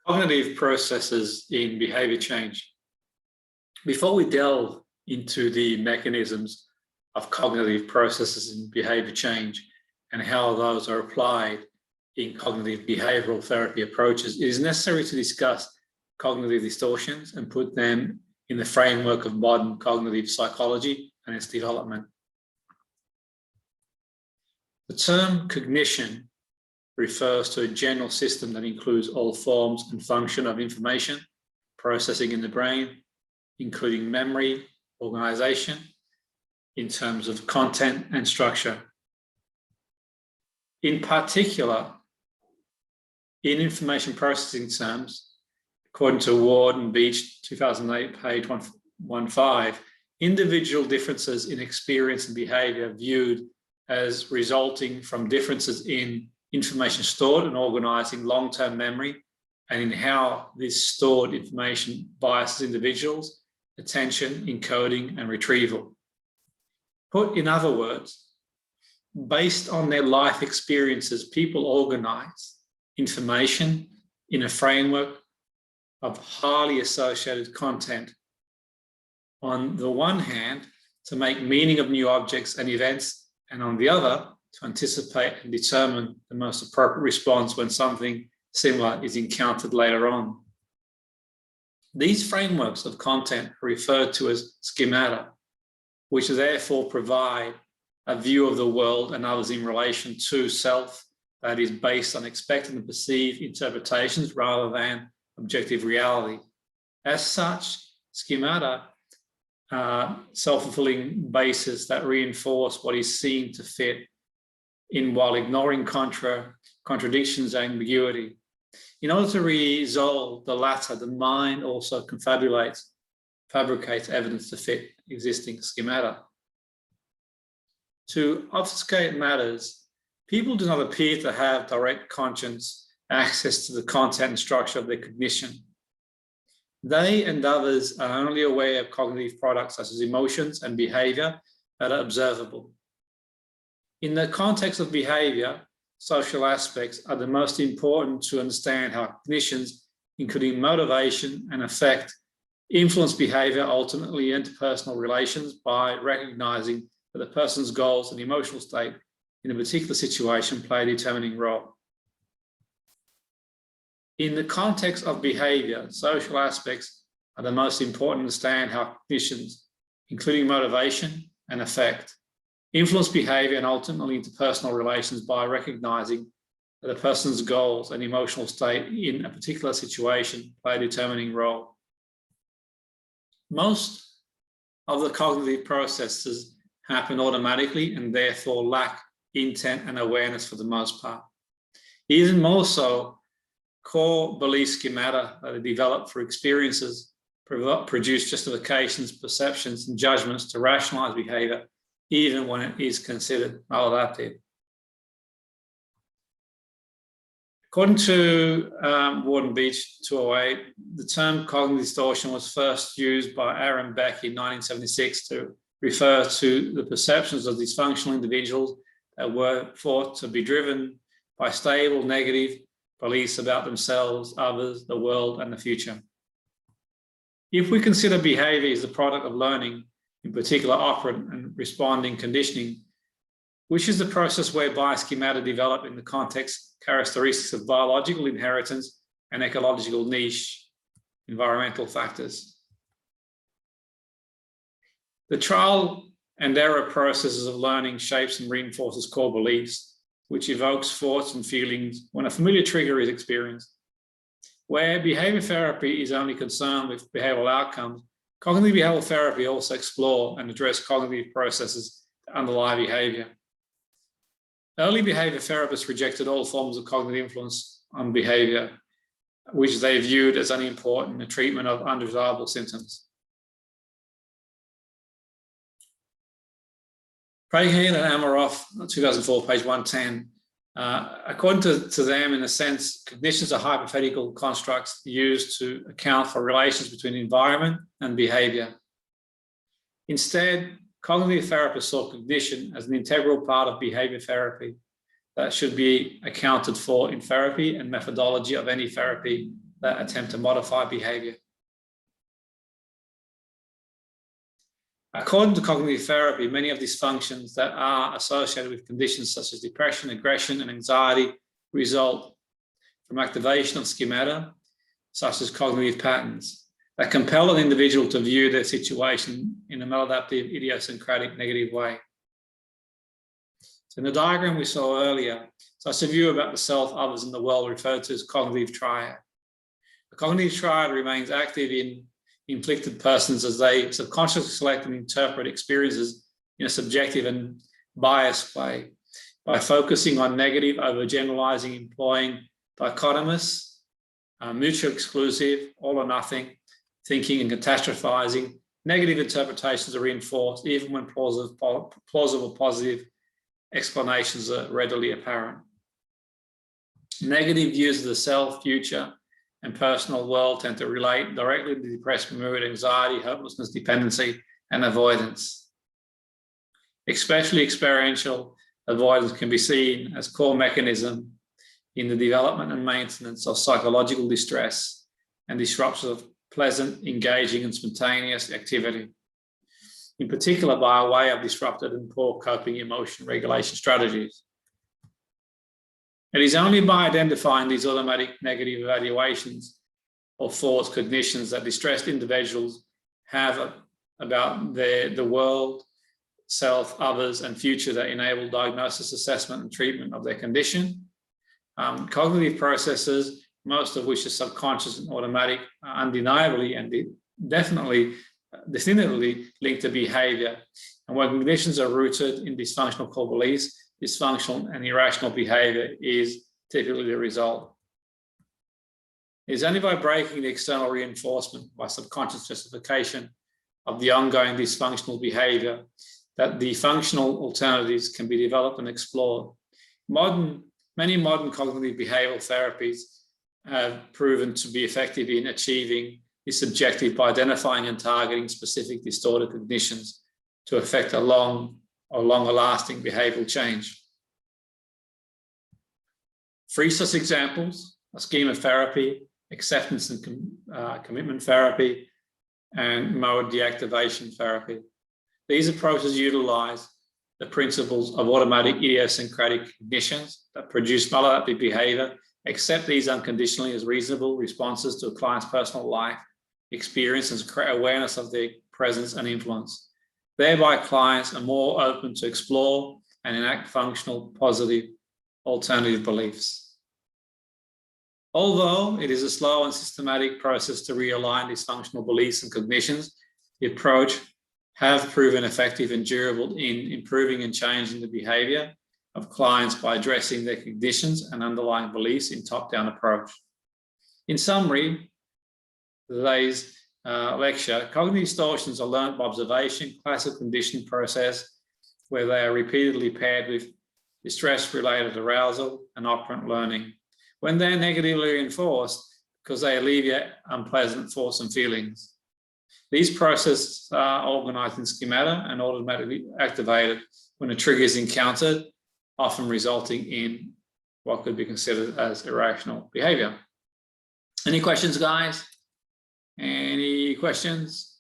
Cognitive processes in behavior change. Before we delve into the mechanisms of cognitive processes in behavior change and how those are applied in cognitive behavioral therapy approaches, it is necessary to discuss cognitive distortions and put them in the framework of modern cognitive psychology and its development. The term cognition refers to a general system that includes all forms and function of information processing in the brain, including memory, organization, in terms of content and structure. In particular, in information processing terms, according to Ward and Beach, 2008, page 115, individual differences in experience and behavior viewed as resulting from differences in information stored and organizing long-term memory and in how this stored information biases individuals' attention, encoding, and retrieval. Put in other words, based on their life experiences, people organize information in a framework of highly associated content. On the one hand, to make meaning of new objects and events, and on the other, to anticipate and determine the most appropriate response when something similar is encountered later on. These frameworks of content are referred to as schemata, which therefore provide a view of the world and others in relation to self that is based on expected and perceived interpretations rather than objective reality. As such, schemata are self-fulfilling bases that reinforce what is seen to fit in while ignoring contradictions and ambiguity. In order to resolve the latter, the mind also fabricates evidence to fit existing schemata. To obfuscate matters, people do not appear to have direct conscious access to the content and structure of their cognition. They and others are only aware of cognitive products such as emotions and behavior that are observable. In the context of behavior, social aspects are the most important to understand how cognitions, including motivation and affect, influence behavior, ultimately interpersonal relations by recognizing that the person's goals and emotional state in a particular situation play a determining role. In the context of behavior, social aspects are the most important to understand how cognitions, including motivation and affect, influence behavior and ultimately interpersonal relations by recognizing that a person's goals and emotional state in a particular situation play a determining role. Most of the cognitive processes happen automatically and therefore lack intent and awareness for the most part. Even more so, core belief schemata that are developed for experiences produce justifications, perceptions, and judgments to rationalize behavior, even when it is considered maladaptive. According to Ward and Beach 208, the term cognitive distortion was first used by Aaron Beck in 1976 to refer to the perceptions of dysfunctional individuals that were thought to be driven by stable negative beliefs about themselves, others, the world, and the future. If we consider behavior as the product of learning, in particular operant and responding conditioning, which is the process whereby schemata develop in the context characteristics of biological inheritance and ecological niche environmental factors. The trial and error processes of learning shapes and reinforces core beliefs, which evokes thoughts and feelings when a familiar trigger is experienced. Where behavior therapy is only concerned with behavioral outcomes, cognitive behavioral therapy also explore and address cognitive processes that underlie behavior. Early behavior therapists rejected all forms of cognitive influence on behavior, which they viewed as unimportant in the treatment of undesirable symptoms. Pragan and Amaroff, 2004, page 110. According to them, in a sense, cognitions are hypothetical constructs used to account for relations between environment and behavior. Instead, cognitive therapists saw cognition as an integral part of behavior therapy that should be accounted for in therapy and methodology of any therapy that attempt to modify behavior. According to cognitive therapy, many of these functions that are associated with conditions such as depression, aggression, and anxiety result from activation of schemata, such as cognitive patterns, that compel an individual to view their situation in a maladaptive, idiosyncratic, negative way. So in the diagram we saw earlier, such a view about the self, others, and the world referred to as cognitive triad. The cognitive triad remains active in inflicted persons as they subconsciously select and interpret experiences in a subjective and biased way by focusing on negative, overgeneralizing, employing dichotomous, mutually exclusive, all or nothing thinking and catastrophizing. Negative interpretations are reinforced even when plausible positive explanations are readily apparent. Negative views of the self, future, and personal world tend to relate directly to depressed mood, anxiety, hopelessness, dependency, and avoidance. Especially experiential avoidance can be seen as core mechanism in the development and maintenance of psychological distress and disruption of pleasant, engaging, and spontaneous activity, in particular by way of disrupted and poor coping emotion regulation strategies. It is only by identifying these automatic negative evaluations or thoughts, cognitions that distressed individuals have about the world, self, others, and future that enable diagnosis, assessment, and treatment of their condition. Cognitive processes, most of which are subconscious and automatic, are undeniably and definitively linked to behavior. And when conditions are rooted in dysfunctional core beliefs, dysfunctional and irrational behavior is typically the result. It is only by breaking the external reinforcement by subconscious justification of the ongoing dysfunctional behavior that the functional alternatives can be developed and explored. Many modern cognitive behavioral therapies have proven to be effective in achieving this objective by identifying and targeting specific distorted cognitions to effect a longer lasting behavioral change. Three such examples are schema therapy, acceptance and commitment therapy, and mode deactivation therapy. These approaches utilize the principles of automatic idiosyncratic cognitions that produce maladaptive behavior, accept these unconditionally as reasonable responses to a client's personal life experience and create awareness of their presence and influence. Thereby, clients are more open to explore and enact functional, positive, alternative beliefs. Although it is a slow and systematic process to realign dysfunctional beliefs and cognitions, the approach have proven effective and durable in improving and changing the behavior of clients by addressing their conditions and underlying beliefs in top-down approach. In summary, today's lecture, cognitive distortions are learned by observation, classical conditioning process, where they are repeatedly paired with distress-related arousal and operant learning. When they're negatively reinforced, because they alleviate unpleasant thoughts and feelings. These processes are organized in schemata and automatically activated when a trigger is encountered, often resulting in what could be considered as irrational behavior. Any questions, guys? Any questions?